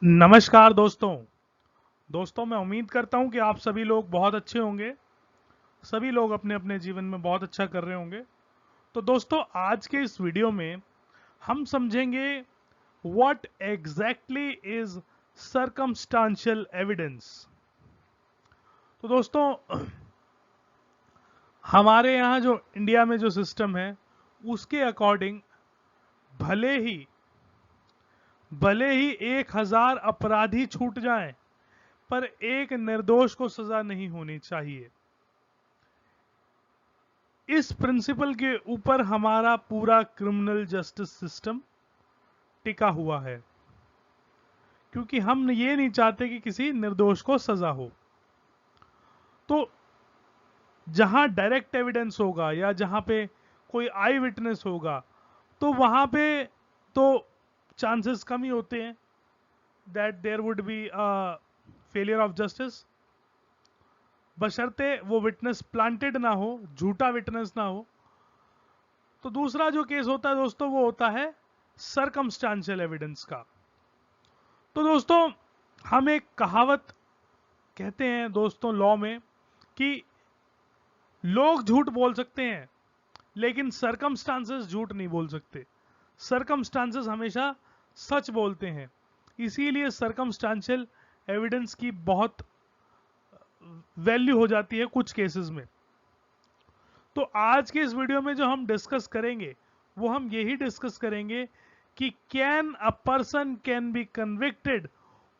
नमस्कार दोस्तों मैं उम्मीद करता हूं कि आप सभी लोग बहुत अच्छे होंगे। सभी लोग अपने अपने जीवन में बहुत अच्छा कर रहे होंगे। तो दोस्तों आज के इस वीडियो में हम समझेंगे what exactly is circumstantial evidence. तो दोस्तों हमारे यहाँ जो इंडिया में जो सिस्टम है उसके अकॉर्डिंग भले ही भले ही 1000 अपराधी छूट जाएं पर एक निर्दोष को सजा नहीं होनी चाहिए। इस प्रिंसिपल के ऊपर हमारा पूरा क्रिमिनल जस्टिस सिस्टम टिका हुआ है, क्योंकि हम ये नहीं चाहते कि किसी निर्दोष को सजा हो। तो जहां डायरेक्ट एविडेंस होगा या जहां पे कोई आई विटनेस होगा तो वहां पे तो चांसेस कम ही होते हैं that there would be failure of justice, बशर्ते वो विटनेस प्लांटेड ना हो, झूठा विटनेस ना हो। तो दूसरा जो केस होता है दोस्तों वो होता है सरकमस्टांशियल एविडेंस का। तो दोस्तों हम एक कहावत कहते हैं दोस्तों लॉ में कि लोग झूठ बोल सकते हैं लेकिन सरकमस्टांसेस झूठ नहीं बोल सकते। सरकमस्टांसेस हमेशा सच बोलते हैं, इसीलिए सरकमस्टांशियल एविडेंस की बहुत वैल्यू हो जाती है कुछ केसेस में। तो आज के इस वीडियो में जो हम डिस्कस करेंगे वो हम यही डिस्कस करेंगे कि can a person can be convicted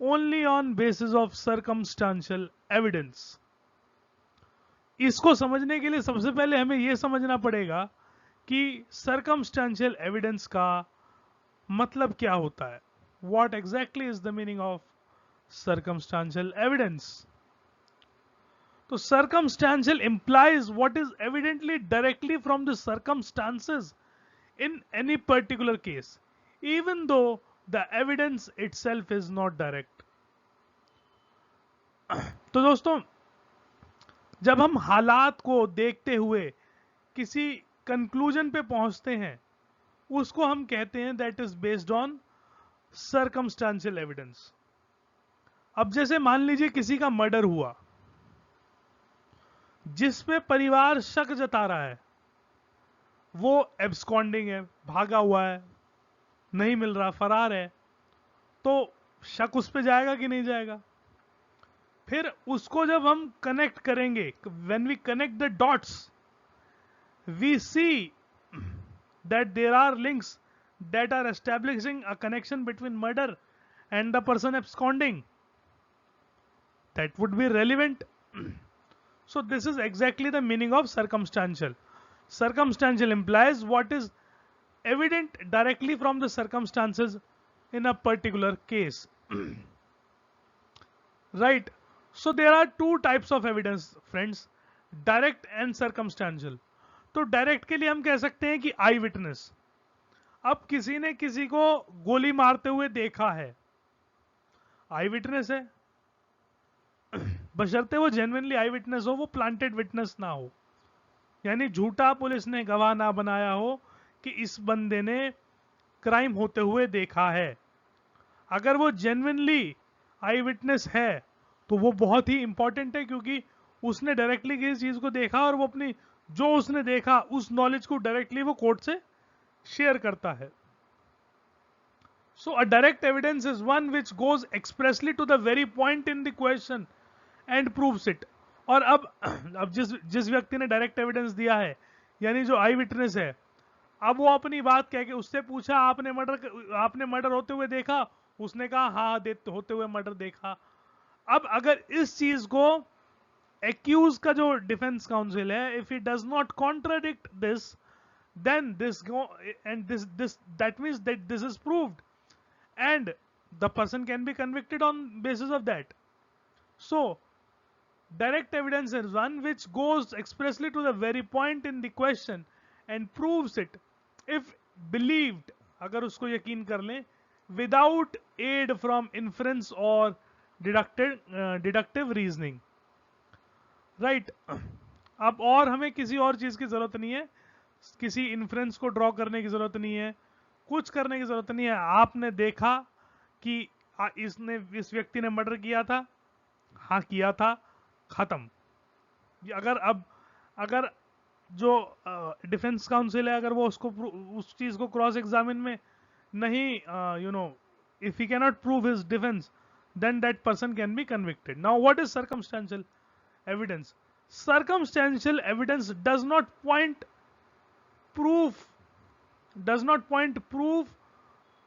only on basis of circumstantial evidence. इसको समझने के लिए सबसे पहले हमें यह समझना पड़ेगा कि सर्कमस्टांशियल एविडेंस का मतलब क्या होता है। What exactly is the meaning of circumstantial evidence. तो circumstantial implies what is evidently directly from the circumstances in any particular case, even though the evidence itself is not direct. तो दोस्तों जब हम हालात को देखते हुए किसी कंक्लूजन पे पहुंचते हैं उसको हम कहते हैं that is based on circumstantial evidence. अब जैसे मान लीजिए किसी का मर्डर हुआ जिसपे परिवार शक जता रहा है, वो एब्सकॉन्डिंग है, भागा हुआ है, नहीं मिल रहा, फरार है, तो शक उस पे जाएगा कि नहीं जाएगा। फिर उसको जब हम कनेक्ट करेंगे, when we connect the dots we see that there are links that are establishing a connection between murder and the person absconding, that would be relevant. So this is exactly the meaning of circumstantial. Circumstantial implies what is evident directly from the circumstances in a particular case. Right? So there are two types of evidence friends, direct and circumstantial. तो direct के लिए हम कह सकते हैं कि आई witness. अब किसी ने किसी को गोली मारते हुए देखा है, आई विटनेस है, बशर्ते वो जेन्युइनली आई विटनेस हो, वो प्लांटेड विटनेस ना हो, यानी झूठा पुलिस ने गवाह ना बनाया हो कि इस बंदे ने क्राइम होते हुए देखा है। अगर वो जेन्युइनली आई विटनेस है तो वो बहुत ही इंपॉर्टेंट है, क्योंकि उसने डायरेक्टली किसी चीज को देखा और वो अपनी जो उसने देखा उस नॉलेज को डायरेक्टली वो कोर्ट से शेयर करता है। So a direct evidence is one which goes expressly to the very point in the question and proves it. और अब जिस व्यक्ति ने डायरेक्ट एविडेंस दिया है, यानी जो आई विटनेस है, अब वो अपनी बात कह के उससे पूछा आपने मर्डर होते हुए देखा, उसने कहा हाँ होते हुए मर्डर देखा। अब अगर इस चीज को एक्यूज का जो डिफेंस काउंसिल है, if he does not contradict this, then that means that this is proved and the person can be convicted on basis of that. So direct evidence is one which goes expressly to the very point in the question and proves it if believed, अगर उसको यकीन कर लें, without aid from inference or deductive reasoning. right? अब और हमें किसी और चीज की जरूरत नहीं है, किसी इन्फ्रेंस को ड्रॉ करने की जरूरत नहीं है, कुछ करने की जरूरत नहीं है। आपने देखा कि इसने इस व्यक्ति ने मर्डर किया था, हाँ किया था, खत्म। अगर जो डिफेंस काउंसिल है, अगर वो उसको उस चीज को क्रॉस एग्जामिन में नहीं, if he cannot prove his defence, then that person can be convicted. Now what is circumstantial evidence? Circumstantial evidence does not point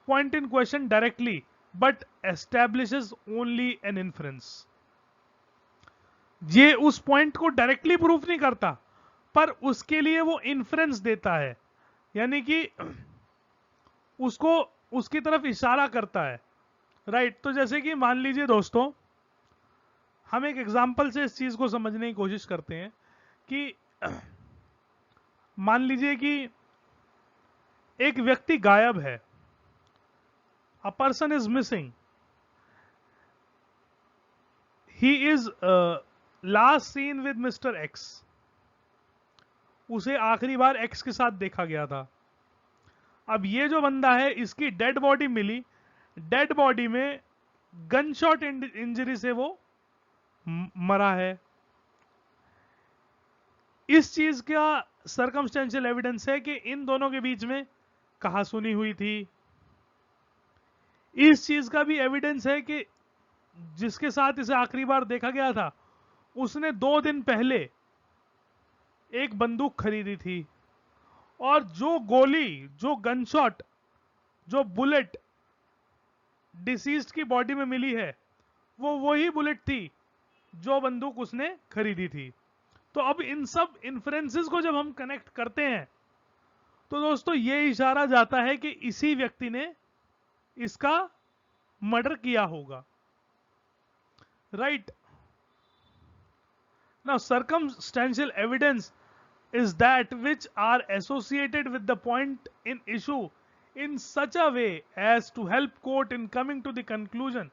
point in question directly, but establishes only an inference. ये उस point को directly proof नहीं करता, पर उसके लिए वो inference देता है, यानी कि उसको उसकी तरफ इशारा करता है, राइट। तो जैसे कि मान लीजिए दोस्तों, हम एक एग्जाम्पल से इस चीज को समझने की कोशिश करते हैं कि मान लीजिए कि एक व्यक्ति गायब है, a person is missing, he is last seen with mister X, उसे आखिरी बार एक्स के साथ देखा गया था। अब ये जो बंदा है, इसकी डेड बॉडी मिली, डेड बॉडी में गन शॉट इंजरी से वो मरा है। इस चीज का सर्कमस्टेंशियल एविडेंस है कि इन दोनों के बीच में कहासुनी हुई थी। इस चीज का भी एविडेंस है कि जिसके साथ इसे आखिरी बार देखा गया था, उसने 2 दिन पहले एक बंदूक खरीदी थी, और जो गोली, जो गनशॉट, जो बुलेट डिसीज्ड की बॉडी में मिली है, वो वही बुलेट थी जो बंदूक उसने खरीदी थी। तो अब इन सब इन्फ्रेंसेस को जब हम कनेक्ट करते हैं, तो दोस्तों ये इशारा जाता है कि इसी व्यक्ति ने इसका मर्डर किया होगा, right. Now circumstantial evidence is that which are associated with the point in issue in such a way as to help court in coming to the conclusion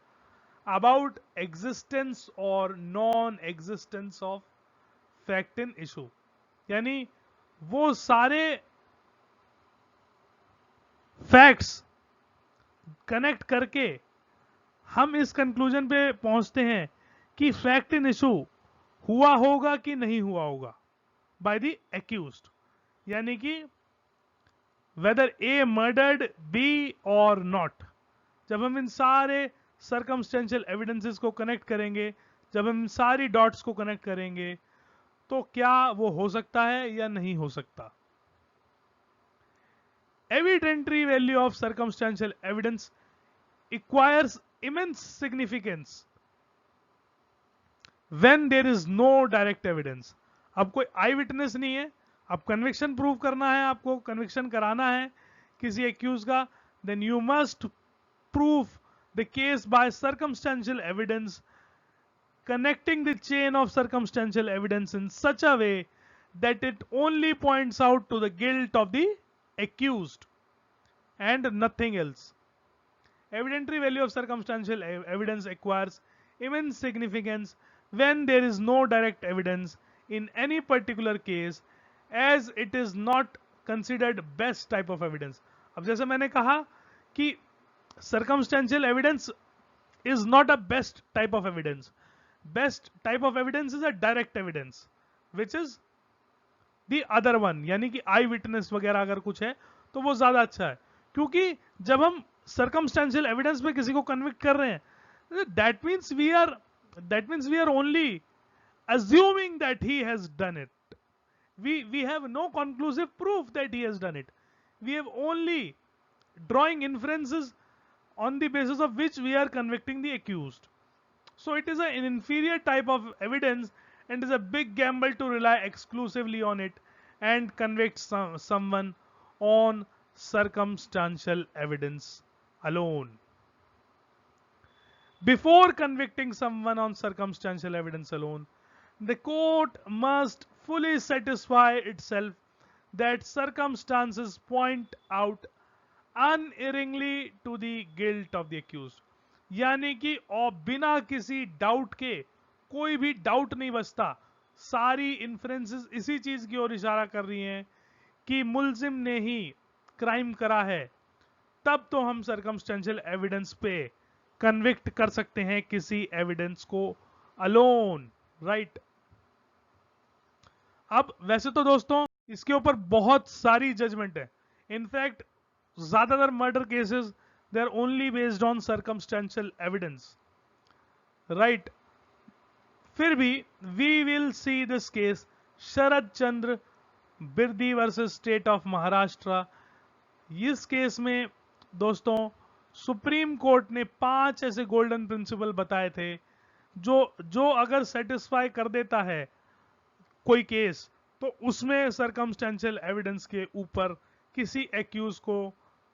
about existence or non-existence of fact in issue। यानी वो सारे facts connect करके हम इस conclusion पे पहुंचते हैं कि फैक्ट इन इशू हुआ होगा कि नहीं हुआ होगा बाय द एक्यूज्ड, यानी कि वेदर ए मर्डर्ड बी और नॉट। जब हम इन सारे सर्कमस्टेंशियल एविडेंसेस को कनेक्ट करेंगे, जब हम सारी डॉट्स को कनेक्ट करेंगे, तो क्या वो हो सकता है या नहीं हो सकता। Evidentiary value of circumstantial evidence acquires immense significance when there is no direct evidence। अब कोई आई विटनेस नहीं है, अब कन्विक्शन प्रूव करना है, आपको कन्विक्शन कराना है किसी एक्यूज का, then you must prove the case by circumstantial evidence, connecting the chain of circumstantial evidence in such a way that it only points out to the guilt of the accused and nothing else। Evidentiary value of circumstantial evidence acquires immense significance when there is no direct evidence in any particular case, as it is not considered best type of evidence। अब जैसे मैंने कहा कि circumstantial evidence is not a best type of evidence। Best type of evidence is a direct evidence, which is the other one, यानी कि आई witness वगैरह अगर कुछ है तो वो ज्यादा अच्छा है, क्योंकि जब हम सर्कमस्टेंशियल एविडेंस पे किसी को कन्विक्ट कर रहे हैं, that means we are only assuming that he has done it। we have no conclusive proof that he has done it, we have only drawing inferences on the basis of which we are convicting the accused। So it is an inferior type of evidence and is a big gamble to rely exclusively on it and convict someone on circumstantial evidence alone। Before convicting someone on circumstantial evidence alone, the court must fully satisfy itself that circumstances point out unerringly to the guilt of the accused। यानी कि और बिना किसी doubt के, कोई भी doubt नहीं बचता, सारी इन्फ्रेंसेस इसी चीज की ओर इशारा कर रही हैं कि मुल्जिम ने ही क्राइम करा है, तब तो हम सर्कमस्टेंशियल एविडेंस पे कन्विक्ट कर सकते हैं किसी एविडेंस को अलोन, राइट। अब वैसे तो दोस्तों इसके ऊपर बहुत सारी जजमेंट है। इनफैक्ट ज्यादातर murder cases they are only based on circumstantial evidence, right. फिर भी we will see this case Sharad Chandra Birdi versus state of Maharashtra. इस केस में दोस्तों सुप्रीम कोर्ट ने 5 ऐसे गोल्डन प्रिंसिपल बताए थे जो अगर सेटिस्फाई कर देता है कोई केस, तो उसमें सर्कमस्टेंशियल एविडेंस के ऊपर किसी एक्यूज को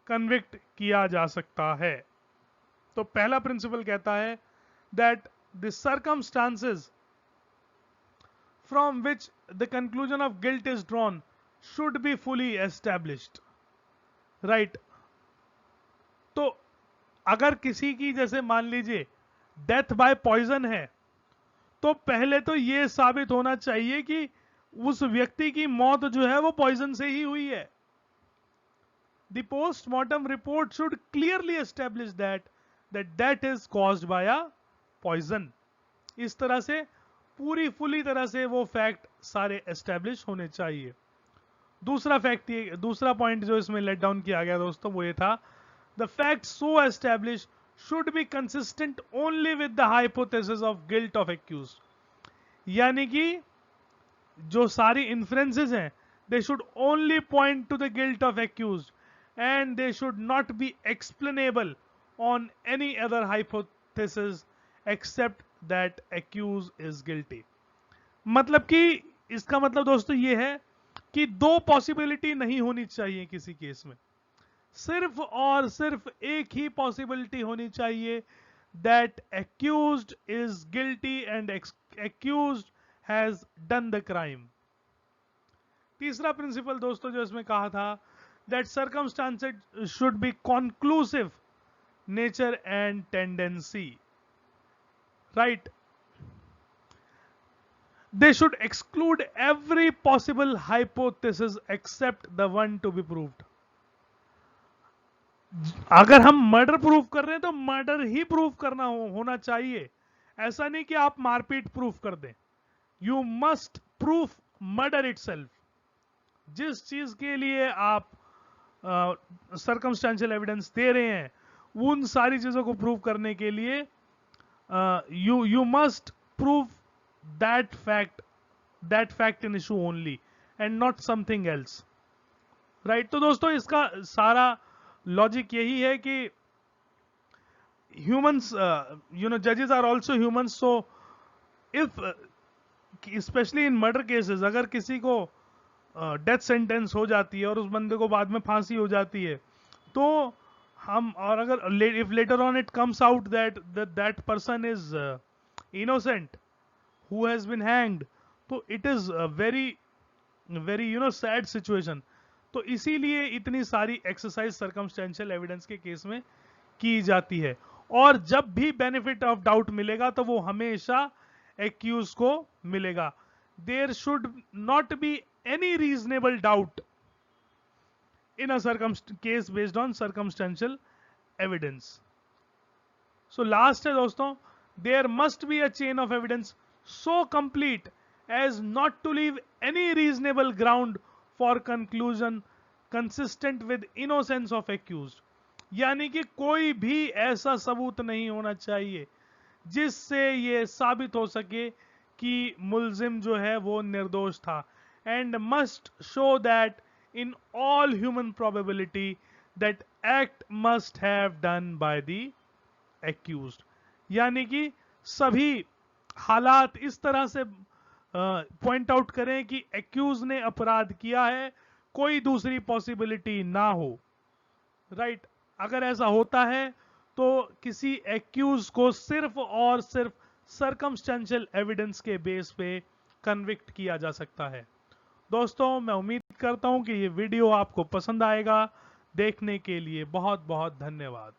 कन्विक्ट किया जा सकता है। तो पहला प्रिंसिपल कहता है that the circumstances from which the conclusion of guilt is drawn should be fully established, right. तो अगर किसी की जैसे मान लीजिए डेथ बाय पॉइजन है, तो पहले तो यह साबित होना चाहिए कि उस व्यक्ति की मौत जो है वो पॉइजन से ही हुई है। The postmortem report should clearly establish that death is caused by a poison. इस तरह से फुली तरह से वो फैक्ट सारे एस्टैब्लिश होने चाहिए। दूसरा पॉइंट जो इसमें लेट डाउन किया गया दोस्तों वो ये था, the fact so establish should be consistent only with the hypothesis of guilt of accused. यानी कि जो सारी इन्फ्रेंसेस हैं they should only point to the guilt of accused and they should not be explainable on any other hypothesis except that accused is guilty. मतलब कि इसका मतलब दोस्तों ये है कि दो पॉसिबिलिटी नहीं होनी चाहिए किसी केस में, सिर्फ और सिर्फ एक ही पॉसिबिलिटी होनी चाहिए, that accused is guilty and accused has done the crime. तीसरा प्रिंसिपल दोस्तों जो इसमें कहा था, that circumstances should be conclusive nature and tendency, right. They should exclude every possible hypothesis except the one to be proved. अगर हम murder proof कर रहे हैं तो मर्डर ही प्रूफ करना होना चाहिए। ऐसा नहीं कि आप मारपीट प्रूफ कर दें। You must proof murder itself. जिस चीज के लिए आप सर्कमस्टेंशियल एविडेंस दे रहे हैं उन सारी चीजों को प्रूव करने के लिए you must prove that fact in issue only and not something else, right। तो दोस्तों इसका सारा लॉजिक यही है कि humans judges are also humans, so if especially in murder cases अगर किसी को डेथ सेंटेंस हो जाती है और उस बंदे को बाद में फांसी हो जाती है, तो हम और अगर if later on it comes out that person is innocent who has been hanged, तो it is a very sad situation। तो इसीलिए इतनी सारी एक्सरसाइज सर्कमस्टेंशियल एविडेंस के केस में की जाती है, और जब भी बेनिफिट ऑफ डाउट मिलेगा तो वो हमेशा एक्यूज को मिलेगा। There should not be any reasonable doubt in a case based on circumstantial evidence। So last है दोस्तों, there must be a chain of evidence so complete as not to leave any reasonable ground for conclusion consistent with innocence of accused। यानी कि कोई भी ऐसा सबूत नहीं होना चाहिए जिससे ये साबित हो सके कि मुल्जिम जो है वो निर्दोष था, and must show that in all human probability that act must have done by the accused। यानी कि सभी हालात इस तरह से पॉइंट आउट करें कि एक्यूज ने अपराध किया है, कोई दूसरी पॉसिबिलिटी ना हो, राइट। अगर ऐसा होता है तो किसी एक्यूज को सिर्फ और सिर्फ सर्कमस्टेंशियल एविडेंस के बेस पे कन्विक्ट किया जा सकता है। दोस्तों मैं उम्मीद करता हूं कि ये वीडियो आपको पसंद आएगा। देखने के लिए बहुत बहुत धन्यवाद।